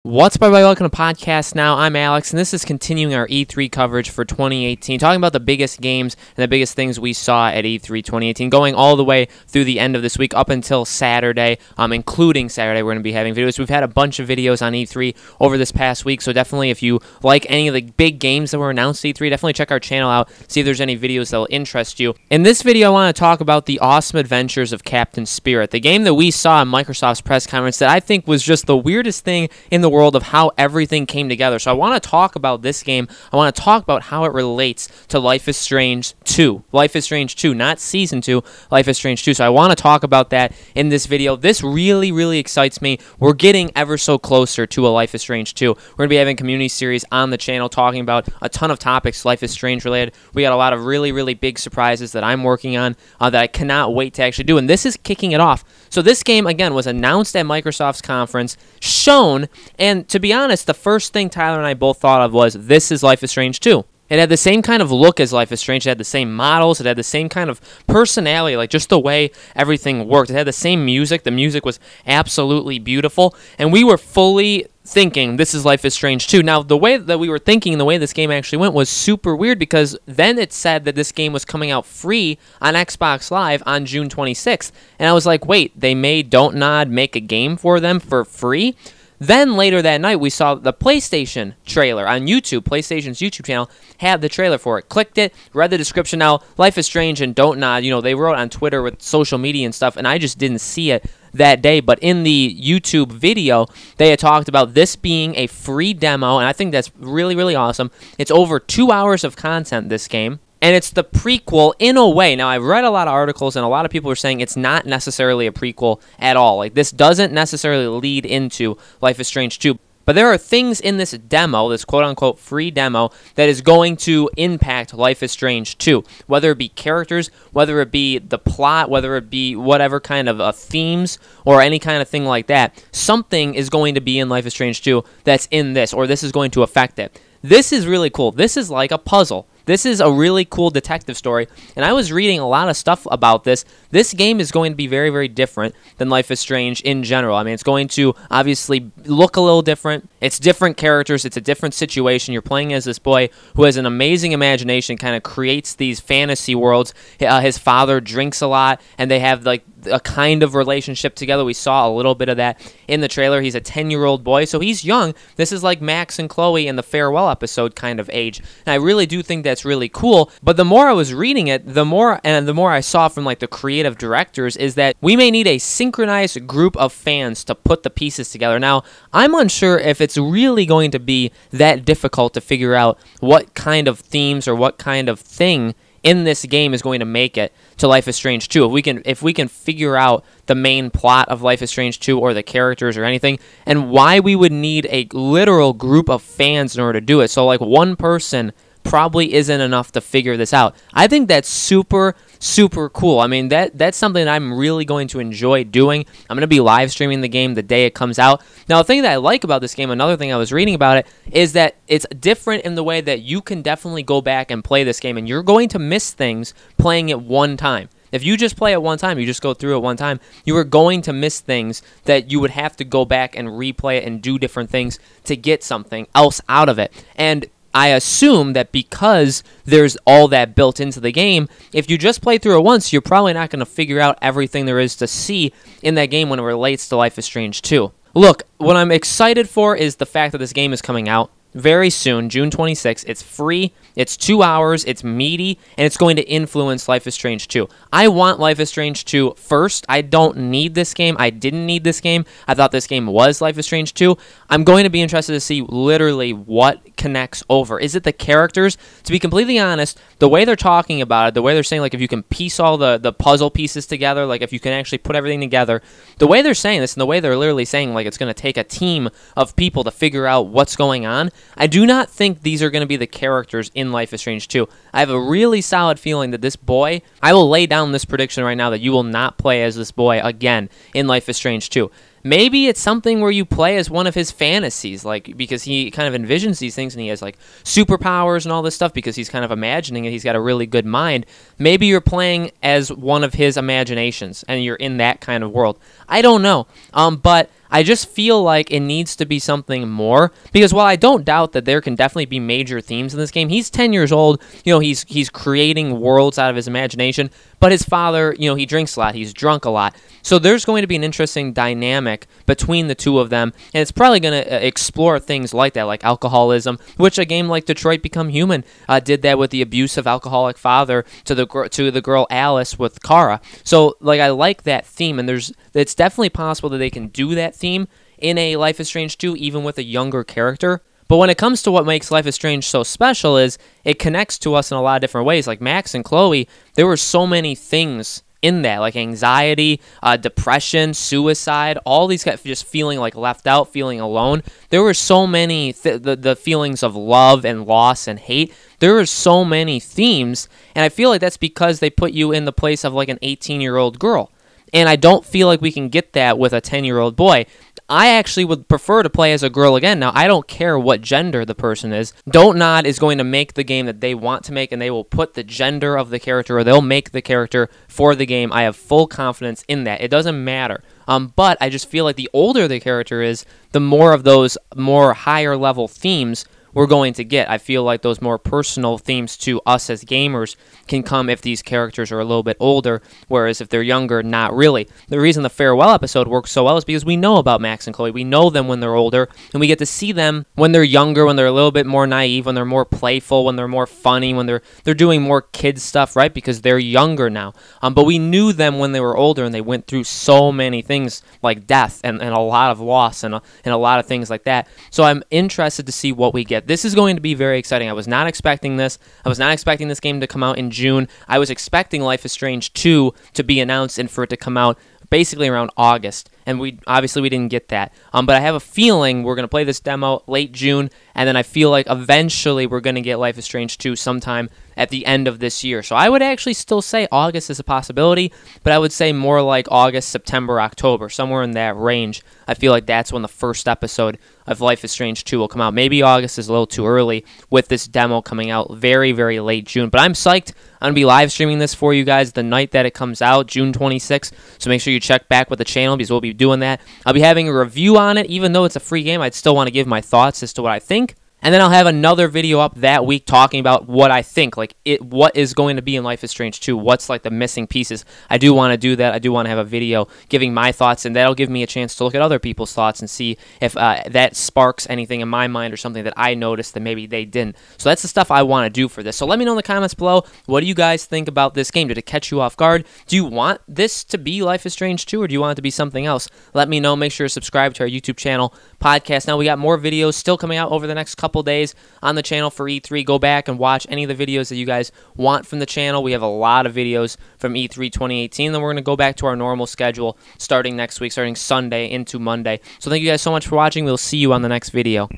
What's up, everybody? Welcome to Podcast Now. I'm Alex, and this is continuing our E3 coverage for 2018, talking about the biggest games and the biggest things we saw at E3 2018, going all the way through the end of this week up until Saturday, including Saturday. We're going to be having videos. We've had a bunch of videos on E3 over this past week, so definitely if you like any of the big games that were announced at E3, definitely check our channel out, see if there's any videos that will interest you. In this video, I want to talk about the awesome adventures of Captain Spirit, the game that we saw in Microsoft's press conference that I think was just the weirdest thing in the world of how everything came together. So I want to talk about this game. I want to talk about how it relates to Life is Strange 2. Life is Strange 2, not Season 2, Life is Strange 2. So I want to talk about that in this video. This really, really excites me. We're getting ever so closer to a Life is Strange 2. We're going to be having a community series on the channel talking about a ton of topics Life is Strange related. We got a lot of really, really big surprises that I'm working on that I cannot wait to actually do. And this is kicking it off. So this game, again, was announced at Microsoft's conference, shown, and to be honest, the first thing Tyler and I both thought of was, this is Life is Strange 2. It had the same kind of look as Life is Strange. It had the same models. It had the same kind of personality, like just the way everything worked. It had the same music. The music was absolutely beautiful. And we were fully thinking this is Life is Strange 2. Now, the way that we were thinking, the way this game actually went was super weird, because then it said that this game was coming out free on Xbox Live on June 26th. And I was like, wait, they made Don't Nod make a game for them for free? Then later that night, we saw the PlayStation trailer on YouTube. PlayStation's YouTube channel had the trailer for it. Clicked it, read the description. Now, Life is Strange and Don't Nod, you know, they wrote on Twitter with social media and stuff, and I just didn't see it that day. But in the YouTube video, they had talked about this being a free demo, and I think that's really, really awesome. It's over 2 hours of content, this game. And it's the prequel in a way. Now, I've read a lot of articles, and a lot of people are saying it's not necessarily a prequel at all. Like, this doesn't necessarily lead into Life is Strange 2. But there are things in this demo, this quote-unquote free demo, that is going to impact Life is Strange 2. Whether it be characters, whether it be the plot, whether it be whatever kind of themes, or any kind of thing like that. Something is going to be in Life is Strange 2 that's in this, or this is going to affect it. This is really cool. This is like a puzzle. This is a really cool detective story, and I was reading a lot of stuff about this. This game is going to be very, very different than Life is Strange in general. I mean, it's going to obviously look a little different. It's different characters. It's a different situation. You're playing as this boy who has an amazing imagination, kind of creates these fantasy worlds. His father drinks a lot, and they have like a kind of relationship together. We saw a little bit of that in the trailer. He's a 10-year-old boy, so he's young. This is like Max and Chloe in the Farewell episode kind of age, and I really do think that's really cool. But the more I was reading it, the more I saw from like the creative directors is that we may need a synchronized group of fans to put the pieces together. Now, I'm unsure if it's really going to be that difficult to figure out what kind of themes or what kind of thing in this game is going to make it to Life is Strange 2. If we can figure out the main plot of Life is Strange 2 or the characters or anything, and why we would need a literal group of fans in order to do it. So like one person probably isn't enough to figure this out. I think that's super, super cool. I mean, that's something that I'm really going to enjoy doing. I'm going to be live streaming the game the day it comes out. Now, the thing that I like about this game, another thing I was reading about it, is that it's different in the way that you can definitely go back and play this game, and you're going to miss things playing it one time. If you just play it one time, you just go through it one time, you are going to miss things that you would have to go back and replay it and do different things to get something else out of it. And I assume that because there's all that built into the game, if you just play through it once, you're probably not going to figure out everything there is to see in that game when it relates to Life is Strange 2. Look, what I'm excited for is the fact that this game is coming out very soon, June 26th. It's free, it's 2 hours, it's meaty, and it's going to influence Life is Strange 2. I want Life is Strange 2 first. I don't need this game. I didn't need this game. I thought this game was Life is Strange 2. I'm going to be interested to see literally what connects over. Is it the characters? To be completely honest, the way they're talking about it, the way they're saying, like, if you can piece all the puzzle pieces together, like, if you can actually put everything together, the way they're saying this and the way they're literally saying, like, it's going to take a team of people to figure out what's going on, I do not think these are going to be the characters in Life is Strange 2. I have a really solid feeling that this boy, I will lay down this prediction right now that you will not play as this boy again in Life is Strange 2. Maybe it's something where you play as one of his fantasies, like, because he kind of envisions these things and he has like superpowers and all this stuff because he's kind of imagining it. He's got a really good mind. Maybe you're playing as one of his imaginations and you're in that kind of world. I don't know. But I just feel like it needs to be something more, because while I don't doubt that there can definitely be major themes in this game, he's 10 years old, he's creating worlds out of his imagination, but his father, he drinks a lot, he's drunk a lot. So there's going to be an interesting dynamic between the two of them, and it's probably going to explore things like that, like alcoholism, which a game like Detroit Become Human did that with the abusive alcoholic father to the girl Alice with Kara. So like I like that theme, and it's definitely possible that they can do that theme in a Life is Strange 2, even with a younger character. But when it comes to what makes Life is Strange so special is it connects to us in a lot of different ways. Like Max and Chloe, there were so many things in that, like anxiety, depression, suicide, all these guys just feeling like left out, feeling alone. There were so many, the feelings of love and loss and hate. There were so many themes, and I feel like that's because they put you in the place of like an 18-year-old girl. And I don't feel like we can get that with a 10-year-old boy. I actually would prefer to play as a girl again. Now, I don't care what gender the person is. Don't Nod is going to make the game that they want to make, and they will put the gender of the character, or they'll make the character for the game. I have full confidence in that. It doesn't matter. But I just feel like the older the character is, the more of those more higher level themes we're going to get. I feel like those more personal themes to us as gamers can come if these characters are a little bit older, whereas if they're younger, not really. The reason the farewell episode works so well is because we know about Max and Chloe. We know them when they're older, and we get to see them when they're younger, when they're a little bit more naive, when they're more playful, when they're more funny, when they're doing more kid stuff, right? Because they're younger now. But we knew them when they were older, and they went through so many things like death and a lot of loss and a lot of things like that. So I'm interested to see what we get. This is going to be very exciting. I was not expecting this. I was not expecting this game to come out in June. I was expecting Life is Strange 2 to be announced and for it to come out basically around August, and we didn't get that. But I have a feeling we're going to play this demo late June, and then I feel like eventually we're going to get Life is Strange 2 sometime at the end of this year. So I would actually still say August is a possibility, but I would say more like August, September, October, somewhere in that range. I feel like that's when the first episode of Life is Strange 2 will come out. Maybe August is a little too early with this demo coming out very, very late June, but I'm psyched. I'm going to be live streaming this for you guys the night that it comes out, June 26th, so make sure you check back with the channel because we'll be doing that. I'll be having a review on it. Even though it's a free game, I'd still want to give my thoughts as to what I think. And then I'll have another video up that week talking about what I think, like what is going to be in Life is Strange 2, what's like the missing pieces. I do want to do that. I do want to have a video giving my thoughts, and that'll give me a chance to look at other people's thoughts and see if that sparks anything in my mind or something that I noticed that maybe they didn't. So that's the stuff I want to do for this. So let me know in the comments below, what do you guys think about this game? Did it catch you off guard? Do you want this to be Life is Strange 2, or do you want it to be something else? Let me know. Make sure to subscribe to our YouTube channel, podcast. Now we got more videos still coming out over the next couple days on the channel for E3. Go back and watch any of the videos that you guys want from the channel. We have a lot of videos from E3 2018. Then we're going to go back to our normal schedule starting next week, starting Sunday into Monday. So thank you guys so much for watching. We'll see you on the next video.